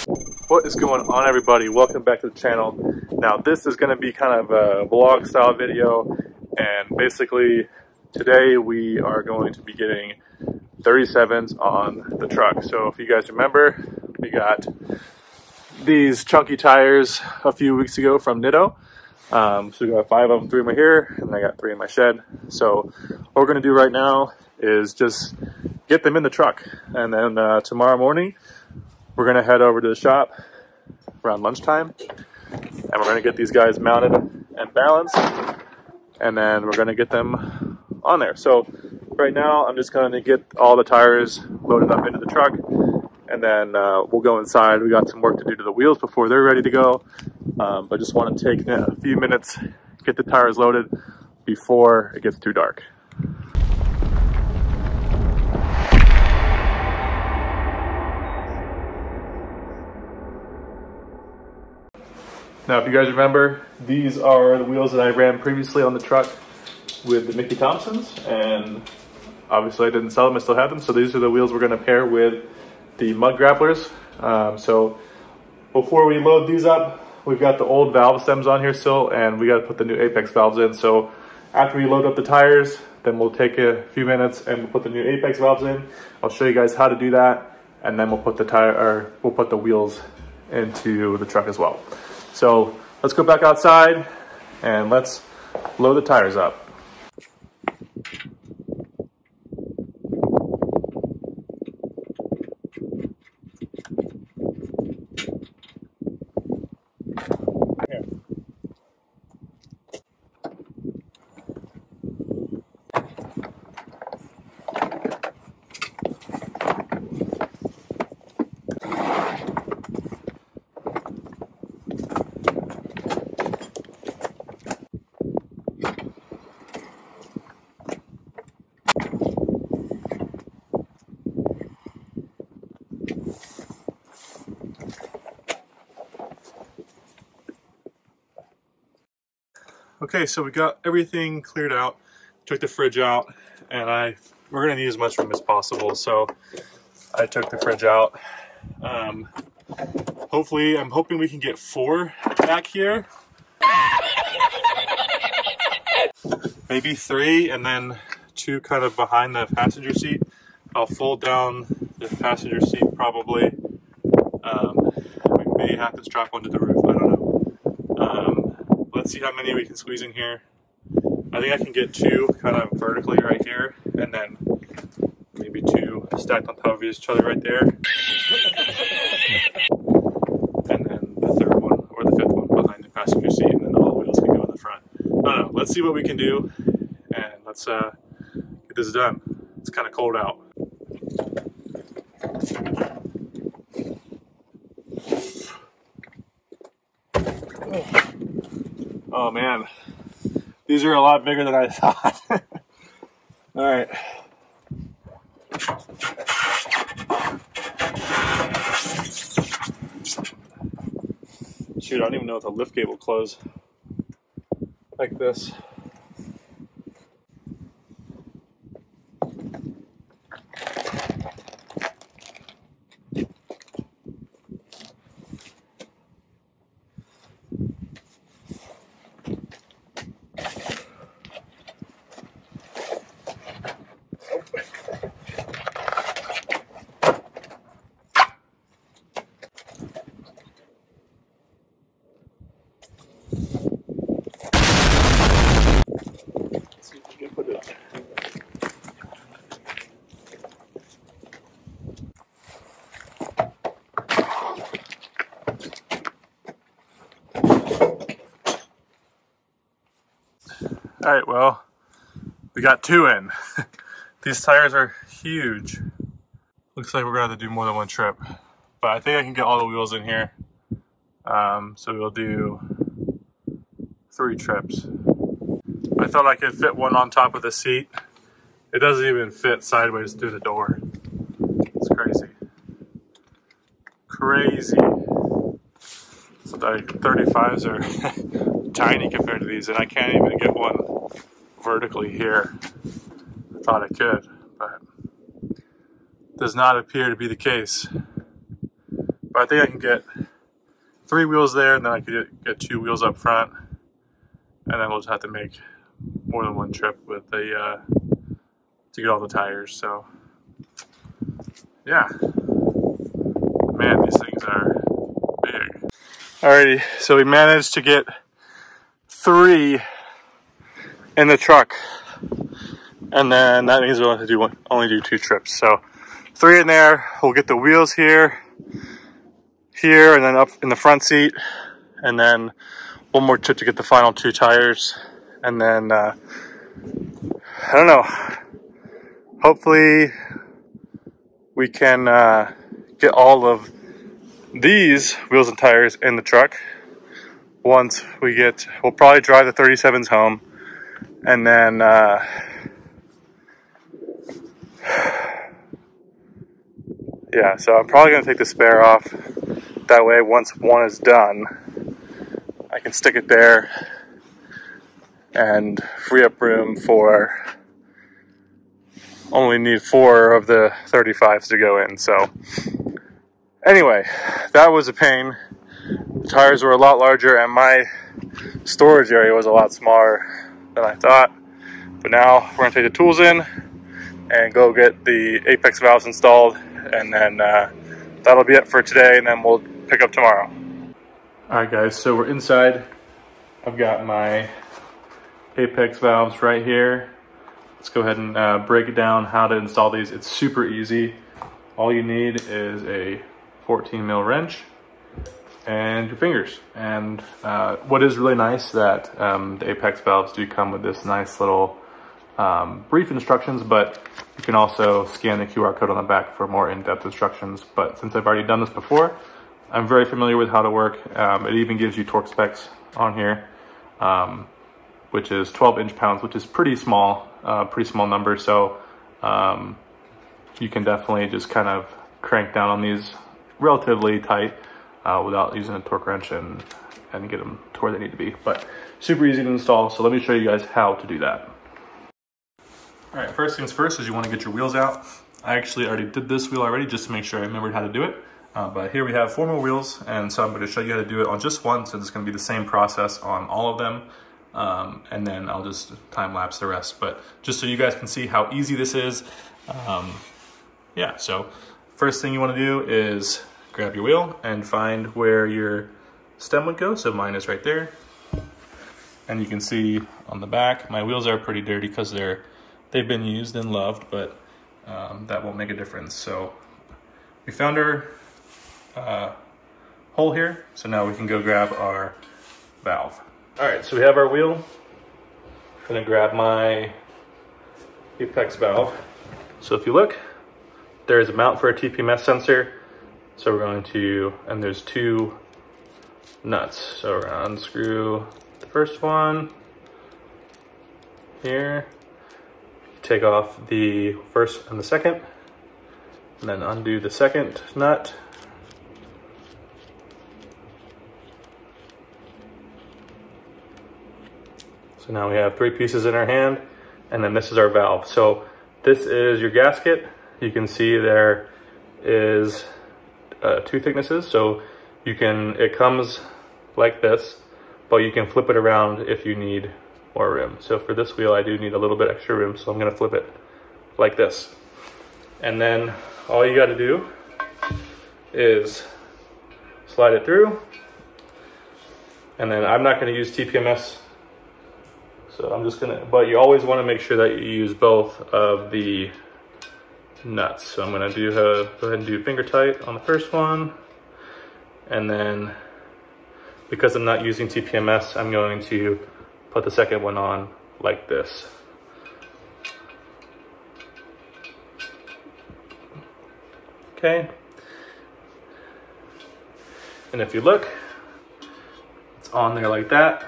What is going on, everybody? Welcome back to the channel. Now this is going to be kind of a vlog style video, and basically today we are going to be getting 37s on the truck. So if you guys remember, we got these chunky tires a few weeks ago from Nitto. So we got 5 of them, 3 of them here, and I got 3 in my shed. So what we're going to do right now is just get them in the truck, and then tomorrow morning we're going to head over to the shop around lunchtime, and we're going to get these guys mounted and balanced, and then we're going to get them on there. So right now I'm just going to get all the tires loaded up into the truck, and then we'll go inside. We got some work to do to the wheels before they're ready to go, but just want to take a few minutes, get the tires loaded before it gets too dark. Now, if you guys remember, these are the wheels that I ran previously on the truck with the Mickey Thompsons, and obviously I didn't sell them, I still have them. So these are the wheels we're going to pair with the mud grapplers. So before we load these up, we've got the old valve stems on here still, and we got to put the new Apex valves in. So after we load up the tires, then we'll take a few minutes and we'll put the new Apex valves in. I'll show you guys how to do that, and then we'll put the wheels into the truck as well. So let's go back outside and let's load the tires up. Okay, so we got everything cleared out, took the fridge out, and we're gonna need as much room as possible, so I took the fridge out. Hopefully, I'm hoping we can get 4 back here. Maybe 3, and then 2 kind of behind the passenger seat. I'll fold down the passenger seat probably. We may have to strap one to the roof, I don't know. Let's see how many we can squeeze in here. I think I can get 2 kind of vertically right here, and then maybe 2 stacked on top of each other right there. And then the 3rd one, or the 5th one behind the passenger seat, and then all the wheels can go in the front. I don't know, let's see what we can do, and let's get this done. It's kind of cold out. Oh man, these are a lot bigger than I thought. All right. Shoot, I don't even know if the lift gate will close like this. All right, well, we got 2 in. These tires are huge. Looks like we're gonna have to do more than 1 trip, but I think I can get all the wheels in here. So we'll do 3 trips. I thought I could fit one on top of the seat. It doesn't even fit sideways through the door. It's crazy. Crazy. So the 35s are tiny compared to these, and I can't even get one vertically here. I thought I could, but does not appear to be the case. But I think I can get 3 wheels there, and then I could get 2 wheels up front, and then we'll just have to make more than one trip with the to get all the tires. So yeah, man, these things are big. Alrighty, so we managed to get 3 in the truck, and then that means we'll have to only do 2 trips. So 3 in there. We'll get the wheels here, and then up in the front seat, and then one more trip to get the final 2 tires, and then I don't know. Hopefully we can get all of these wheels and tires in the truck. Once we'll probably drive the 37s home, and then yeah, so I'm probably gonna take the spare off. That way, once one is done, I can stick it there and free up room for only need 4 of the 35s to go in. So anyway, that was a pain. The tires were a lot larger and my storage area was a lot smaller than I thought. But now we're gonna take the tools in and go get the apex valves installed, and then that'll be it for today, and then we'll pick up tomorrow. All right guys, so we're inside. I've got my apex valves right here. Let's go ahead and break it down how to install these. It's super easy. All you need is a 14 mil wrench and your fingers. And what is really nice that the apex valves do come with this nice little brief instructions, but you can also scan the QR code on the back for more in-depth instructions. But since I've already done this before, I'm very familiar with how to work. It even gives you torque specs on here, which is 12 inch-pounds, which is pretty small number. So you can definitely just kind of crank down on these relatively tight without using a torque wrench and get them to where they need to be. But super easy to install. So let me show you guys how to do that. All right, first things first is you want to get your wheels out. I actually already did this wheel already just to make sure I remembered how to do it. But here we have 4 more wheels, and so I'm going to show you how to do it on just one, so it's going to be the same process on all of them. And then I'll just time lapse the rest. But just so you guys can see how easy this is, yeah, so first thing you want to do is grab your wheel and find where your stem would go. So mine is right there. And you can see on the back, my wheels are pretty dirty because they've been used and loved, but that won't make a difference. So we found our hole here, so now we can go grab our valve. All right, so we have our wheel. I'm gonna grab my apex valve. So if you look, there's a mount for a TPMS sensor. So we're going to, and there's 2 nuts. So we're gonna unscrew the first one here. Take off the first and the second, and then undo the second nut. So now we have 3 pieces in our hand, and then this is our valve. So this is your gasket. You can see there is 2 thicknesses. So it comes like this, but you can flip it around if you need more room. So for this wheel, I do need a little bit extra room, so I'm gonna flip it like this. And then all you gotta do is slide it through. And then I'm not gonna use TPMS, so I'm just gonna, but you always wanna make sure that you use both of the nuts. So I'm gonna go ahead and do finger tight on the first one. And then because I'm not using TPMS, I'm going to put the second one on like this. Okay. And if you look, it's on there like that,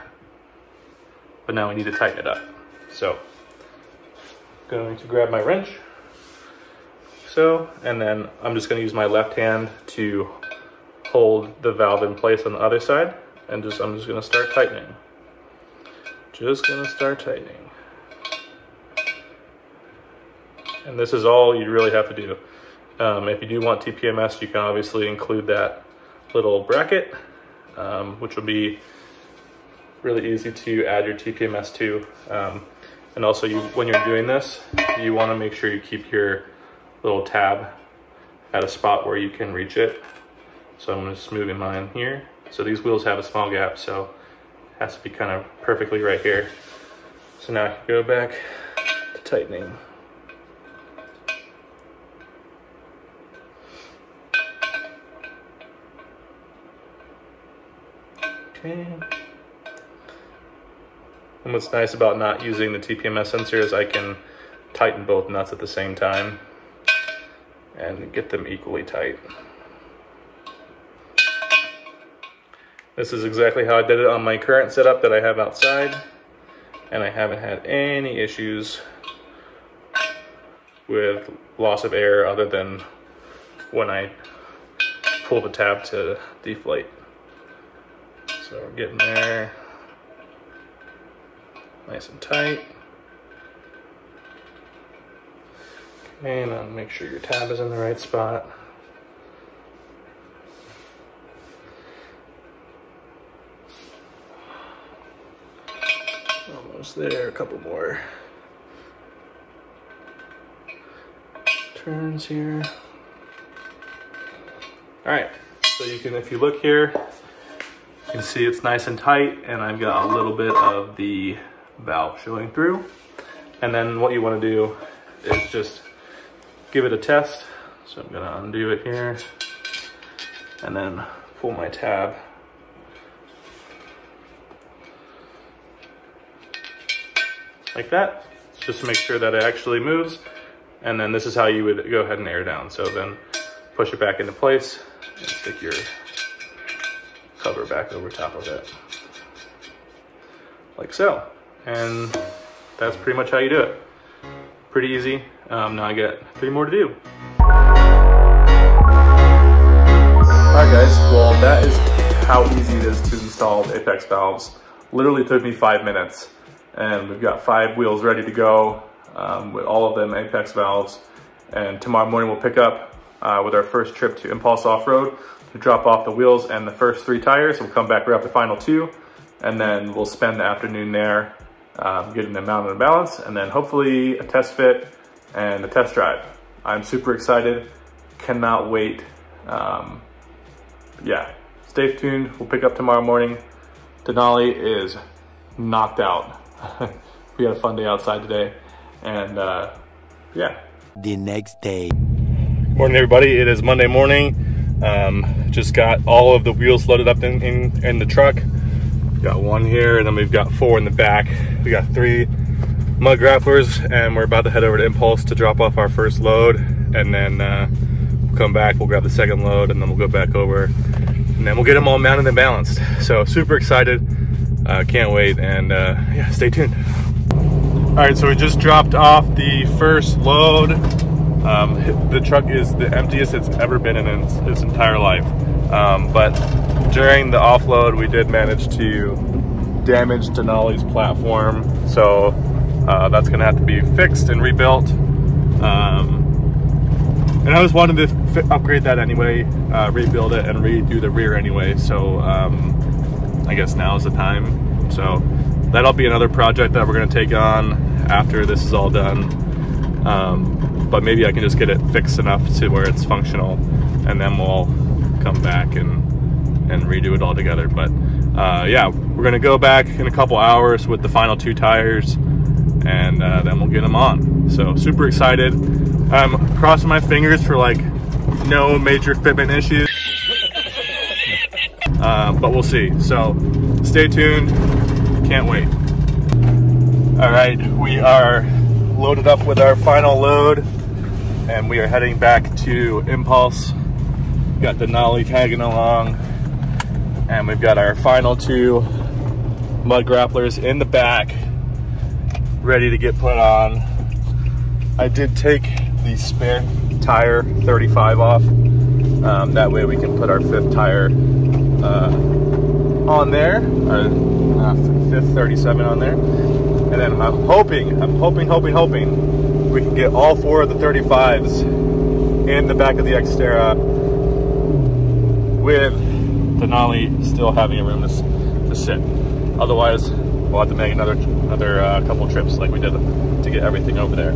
but now we need to tighten it up. So I'm going to grab my wrench. So, and then I'm just gonna use my left hand to hold the valve in place on the other side, and I'm just gonna start tightening. Just gonna start tightening. And this is all you really have to do. If you do want TPMS, you can obviously include that little bracket, which will be really easy to add your TPMS to. And also, when you're doing this, you want to make sure you keep your little tab at a spot where you can reach it. So I'm just moving mine here. So these wheels have a small gap, so it has to be kind of perfectly right here. So now I can go back to tightening. Okay. And what's nice about not using the TPMS sensor is I can tighten both nuts at the same time and get them equally tight. This is exactly how I did it on my current setup that I have outside, and I haven't had any issues with loss of air other than when I pull the tab to deflate. So we're getting there. Nice and tight. Okay, now make sure your tab is in the right spot. Almost there, a couple more turns here. All right, so you can, if you look here, you can see it's nice and tight, and I've got a little bit of the valve showing through. And then what you want to do is just give it a test. So I'm going to undo it here and then pull my tab. Like that, just to make sure that it actually moves. And then this is how you would go ahead and air down. So then push it back into place and stick your cover back over top of it. Like so. And that's pretty much how you do it. Pretty easy. Now I got 3 more to do. Alright guys, well that is how easy it is to install the Apex valves. Literally took me 5 minutes. And we've got 5 wheels ready to go with all of them Apex valves. And tomorrow morning we'll pick up with our first trip to Impulse Off-Road to drop off the wheels and the first 3 tires. We'll come back, grab the final 2, and then we'll spend the afternoon there getting them mounted and balanced, and then hopefully a test fit and a test drive. I'm super excited, cannot wait. Yeah, stay tuned. We'll pick up tomorrow morning. Denali is knocked out. We had a fun day outside today, and yeah. The next day. Morning everybody, it is Monday morning. Just got all of the wheels loaded up in the truck. Got 1 here, and then we've got 4 in the back. We got 3 mud grapplers, and we're about to head over to Impulse to drop off our first load, and then we'll come back, we'll grab the second load, and then we'll go back over, and then we'll get them all mounted and balanced. So super excited, can't wait, and yeah, stay tuned. All right, so we just dropped off the first load. The truck is the emptiest it's ever been in its entire life. But during the offload, we did manage to damage Denali's platform. So that's gonna have to be fixed and rebuilt. And I was wanting to upgrade that anyway, rebuild it and redo the rear anyway. So I guess now is the time. So that'll be another project that we're gonna take on after this is all done. But maybe I can just get it fixed enough to where it's functional, and then we'll come back and redo it all together. But yeah, we're gonna go back in a couple hours with the final 2 tires, and then we'll get them on. So super excited. I'm crossing my fingers for like no major fitment issues. But we'll see. So stay tuned, can't wait. All right, we are loaded up with our final load, and we are heading back to Impulse. Got Denali tagging along, and we've got our final 2 mud grapplers in the back, ready to get put on. I did take the spare tire 35 off. That way we can put our 5th tire on there, our 5th 37 on there. And then I'm hoping we can get all 4 of the 35s in the back of the Xterra with to Denali still having a room to sit. Otherwise, we'll have to make another couple trips like we did to get everything over there.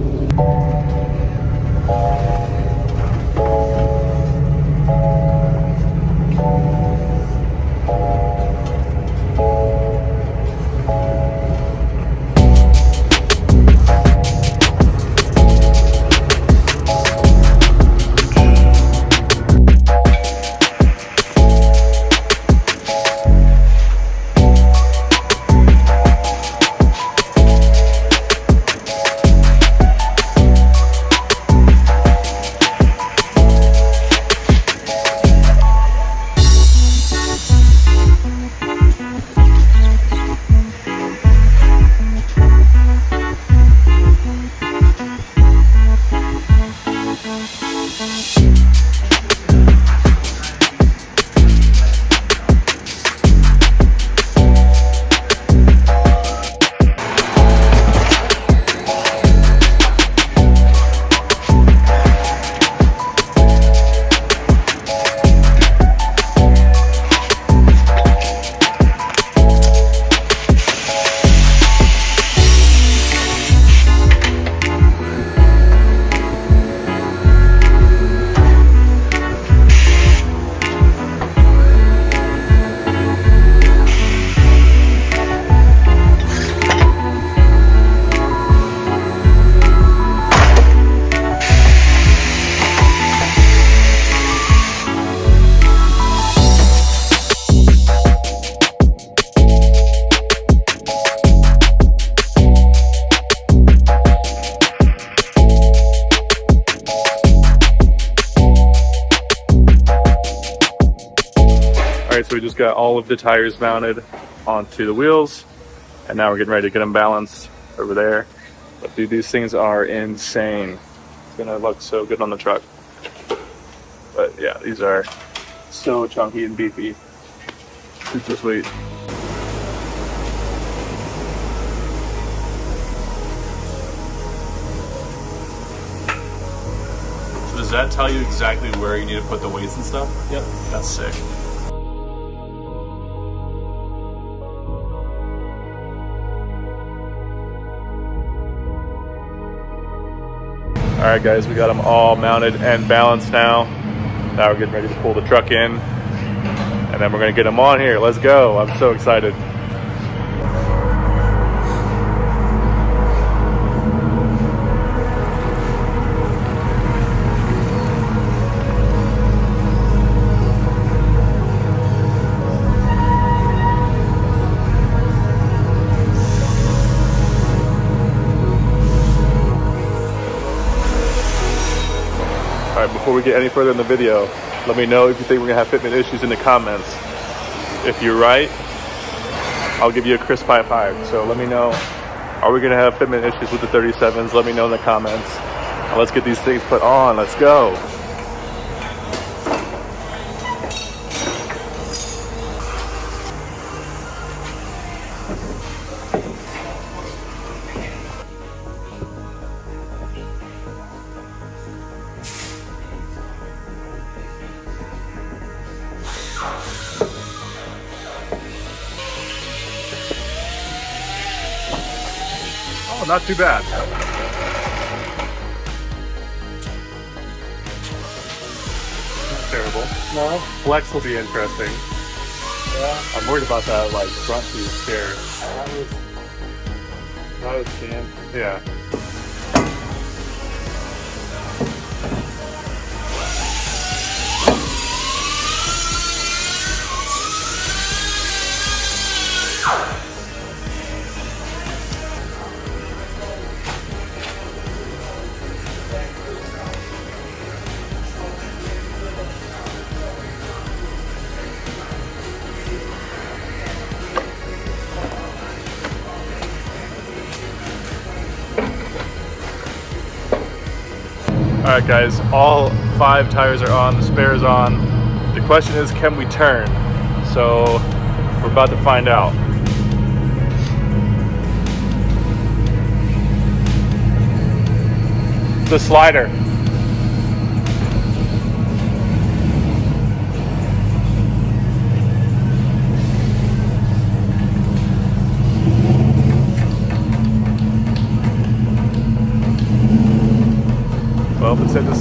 So we just got all of the tires mounted onto the wheels, and now we're getting ready to get them balanced over there. But dude, these things are insane. It's gonna look so good on the truck. But yeah, these are so chunky and beefy. Super sweet. So does that tell you exactly where you need to put the weights and stuff? Yep. That's sick. All right, guys, we got them all mounted and balanced now. Now we're getting ready to pull the truck in, and then we're gonna get them on here. Let's go. I'm so excited. All right, before we get any further in the video, let me know if you think we're gonna have fitment issues in the comments. If you're right, I'll give you a crisp high five. So let me know, are we gonna have fitment issues with the 37s? Let me know in the comments. Now let's get these things put on, let's go. Oh, not too bad. Not terrible. No. Flex will be interesting. Yeah. I'm worried about that like front piece here. That was jammed. Yeah. All right, guys, all 5 tires are on, the spare is on. The question is, can we turn? So we're about to find out. The slider.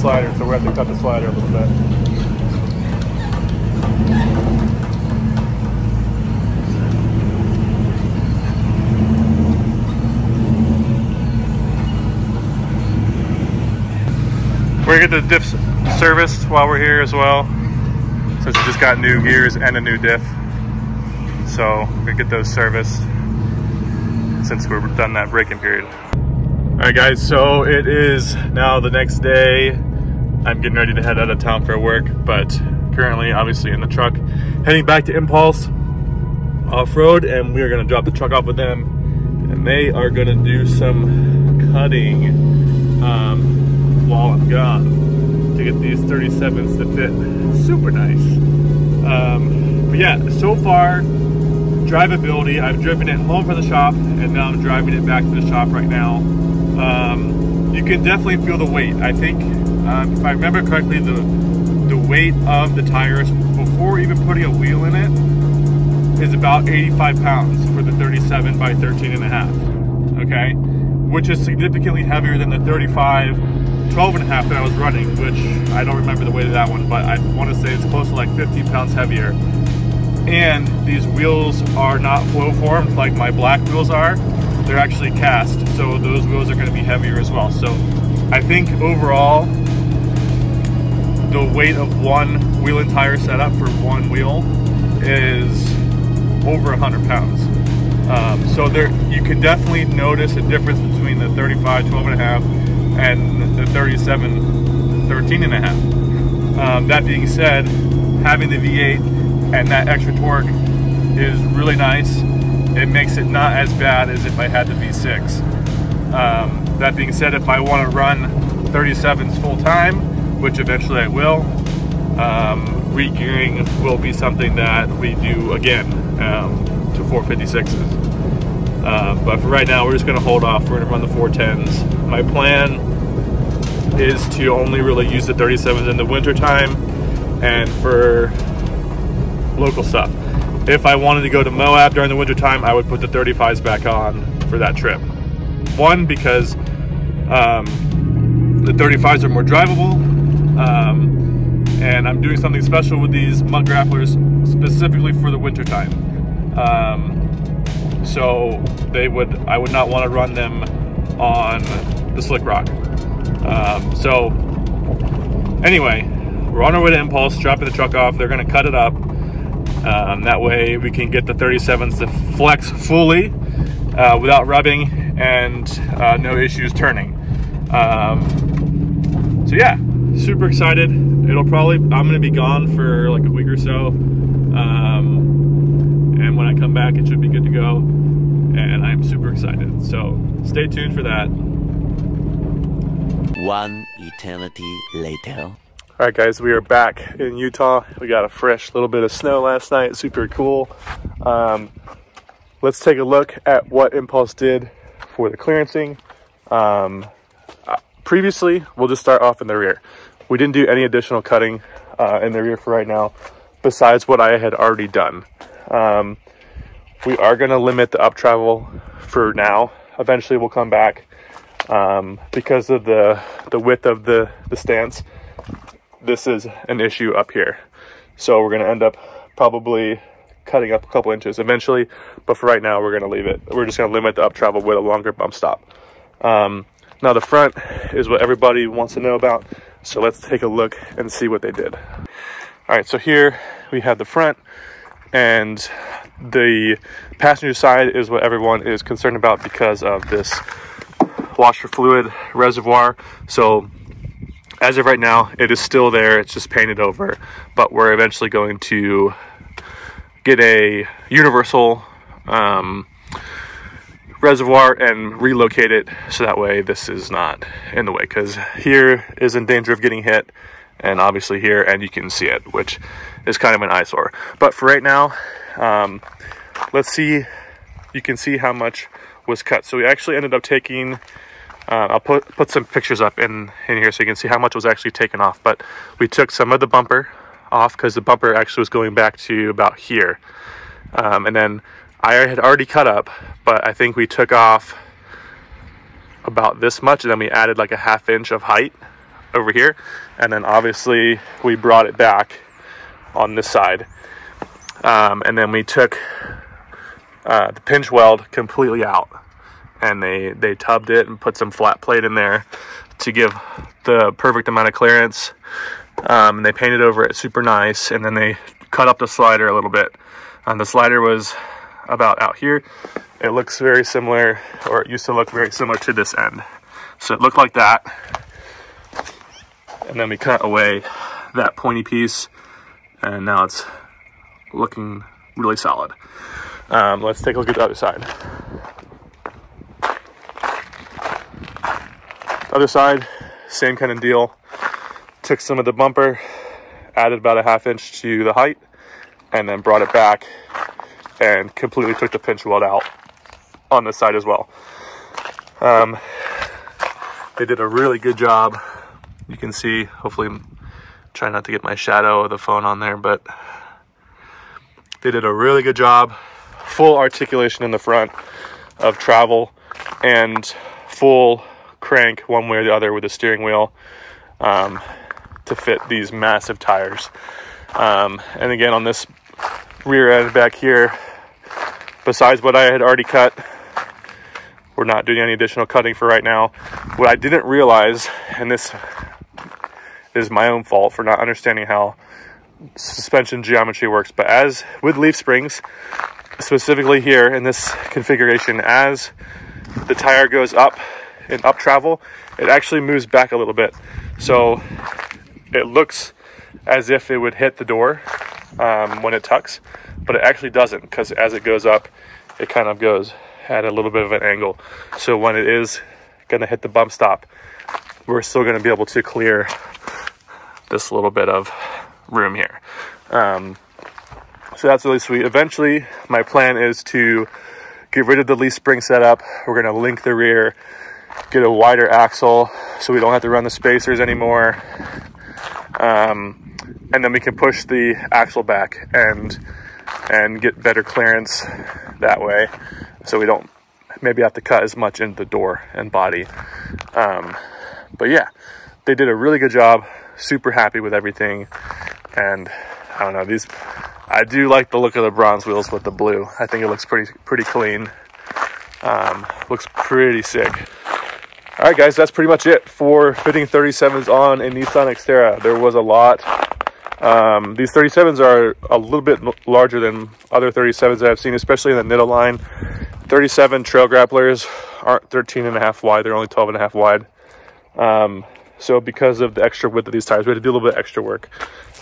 slider, so we're going to have to cut the slider a little bit. We're going to get the diff serviced while we're here as well, since we just got new gears and a new diff. So we're going to get those serviced since we're done that braking period. All right guys, so it is now the next day. I'm getting ready to head out of town for work, but currently obviously in the truck, heading back to Impulse off-road, and we're going to drop the truck off with them, and they are going to do some cutting while I'm gone to get these 37s to fit super nice. But yeah, so far, drivability, I've driven it home from the shop and now I'm driving it back to the shop right now. You can definitely feel the weight. I think, if I remember correctly, the weight of the tires before even putting a wheel in it is about 85 pounds for the 37 by 13 and a half, okay? Which is significantly heavier than the 35 12 and a half that I was running, which I don't remember the weight of that one, but I want to say it's close to like 15 pounds heavier. And these wheels are not flow formed like my black wheels are. They're actually cast, so those wheels are going to be heavier as well. So I think overall, the weight of one wheel and tire setup for one wheel is over 100 pounds. So there, you can definitely notice a difference between the 35 12 and a half and the 37 13 and a half. That being said, having the V8 and that extra torque is really nice. It makes it not as bad as if I had the V6. That being said, if I want to run 37s full time, which eventually I will, re-gearing will be something that we do again to 456s. But for right now, we're just going to hold off. We're going to run the 410s. My plan is to only really use the 37s in the winter time and for local stuff. If I wanted to go to Moab during the winter time, I would put the 35s back on for that trip. One, because the 35s are more drivable, and I'm doing something special with these mud grapplers specifically for the winter time. So I would not want to run them on the slick rock. So anyway, we're on our way to Impulse, dropping the truck off. They're going to cut it up. That way we can get the 37s to flex fully without rubbing and no issues turning. So yeah, super excited. I'm going to be gone for like a week or so. And when I come back, it should be good to go. And I'm super excited. So stay tuned for that. One eternity later. All right, guys, we are back in Utah. We got a fresh little bit of snow last night. Super cool. Let's take a look at what Impulse did for the clearancing. Previously, we'll just start off in the rear. We didn't do any additional cutting in the rear for right now, besides what I had already done. We are going to limit the up travel for now. Eventually, we'll come back because of the width of the stance. This is an issue up here, so we're going to end up probably cutting up a couple inches eventually, but for right now we're going to leave it. We're just going to limit the up travel with a longer bump stop. Now the front is what everybody wants to know about, so let's take a look and see what they did. All right, so here we have the front, and the passenger side is what everyone is concerned about because of this washer fluid reservoir. So as of right now, it is still there. It's just painted over, but we're eventually going to get a universal reservoir and relocate it so that way this is not in the way, because here is in danger of getting hit, and obviously here, and you can see it, which is kind of an eyesore. But for right now, let's see, you can see how much was cut. So we actually ended up taking, I'll put some pictures up in here so you can see how much was actually taken off. But we took some of the bumper off because the bumper actually was going back to about here. And then I had already cut up, but I think we took off about this much, and then we added like a 1/2 inch of height over here, and then obviously we brought it back on this side, and then we took the pinch weld completely out, and they tubbed it and put some flat plate in there to give the perfect amount of clearance, and they painted over it super nice, and then they cut up the slider a little bit. The slider was about out here. It looks very similar, or it used to look very similar to this end. So it looked like that, and then we cut away that pointy piece, and now it's looking really solid. Let's take a look at the other side. Other side, same kind of deal. Took some of the bumper, added about a 1/2 inch to the height, and then brought it back and completely took the pinch weld out on this side as well. They did a really good job. You can see, hopefully, I'm trying not to get my shadow of the phone on there, but they did a really good job. Full articulation in the front of travel, and full crank one way or the other with the steering wheel to fit these massive tires. And again, on this rear end back here, besides what I had already cut, we're not doing any additional cutting for right now. What I didn't realize, and this is my own fault for not understanding how suspension geometry works, but as with leaf springs, specifically here in this configuration, as the tire goes up in up travel, it actually moves back a little bit. So it looks as if it would hit the door when it tucks, but it actually doesn't, because as it goes up, it kind of goes at a little bit of an angle. So when it is going to hit the bump stop, we're still going to be able to clear this little bit of room here. So that's really sweet. Eventually, my plan is to get rid of the leaf spring setup. We're going to link the rear, get a wider axle so we don't have to run the spacers anymore. And then we can push the axle back and get better clearance that way, so we don't maybe have to cut as much into the door and body. But yeah, they did a really good job. Super happy with everything. And I don't know, I do like the look of the bronze wheels with the blue. I think it looks pretty clean. Looks pretty sick. All right, guys, that's pretty much it for fitting 37s on a Nissan Xterra. There was a lot. These 37s are a little bit larger than other 37s that I've seen, especially in the Nitto line. 37 trail grapplers aren't 13.5 wide, they're only 12.5 wide. So because of the extra width of these tires, we had to do a little bit extra work.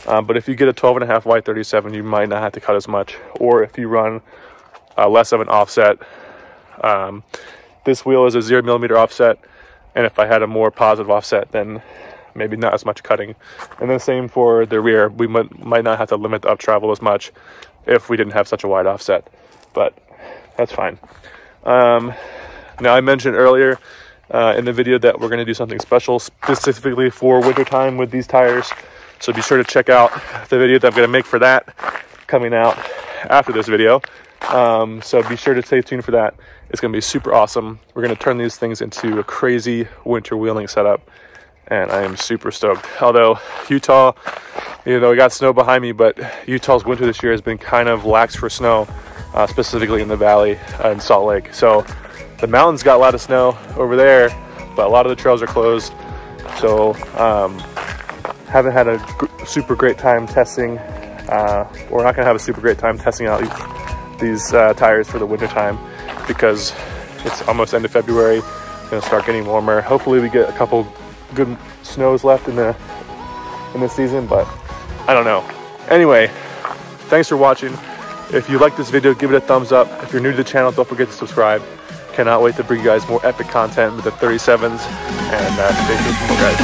But if you get a 12.5 wide 37, you might not have to cut as much. Or if you run less of an offset, this wheel is a 0mm offset, and if I had a more positive offset, then maybe not as much cutting. And then same for the rear. We might not have to limit the up travel as much if we didn't have such a wide offset, but that's fine. Now, I mentioned earlier in the video that we're going to do something special specifically for wintertime with these tires. So be sure to check out the video that I'm going to make for that, coming out after this video. So be sure to stay tuned for that. It's going to be super awesome. We're going to turn these things into a crazy winter wheeling setup, and I am super stoked. Although Utah, we got snow behind me, but Utah's winter this year has been kind of lax for snow, specifically in the valley and Salt Lake. So the mountains got a lot of snow over there, but a lot of the trails are closed. So haven't had a super great time testing, we're not gonna have a super great time testing out these tires for the winter time, because it's almost end of February. It's gonna start getting warmer. Hopefully we get a couple good snows left in the season, but I don't know. Anyway, thanks for watching. If you like this video, give it a thumbs up. If you're new to the channel, don't forget to subscribe. Cannot wait to bring you guys more epic content with the 37s, and stay tuned for more, guys.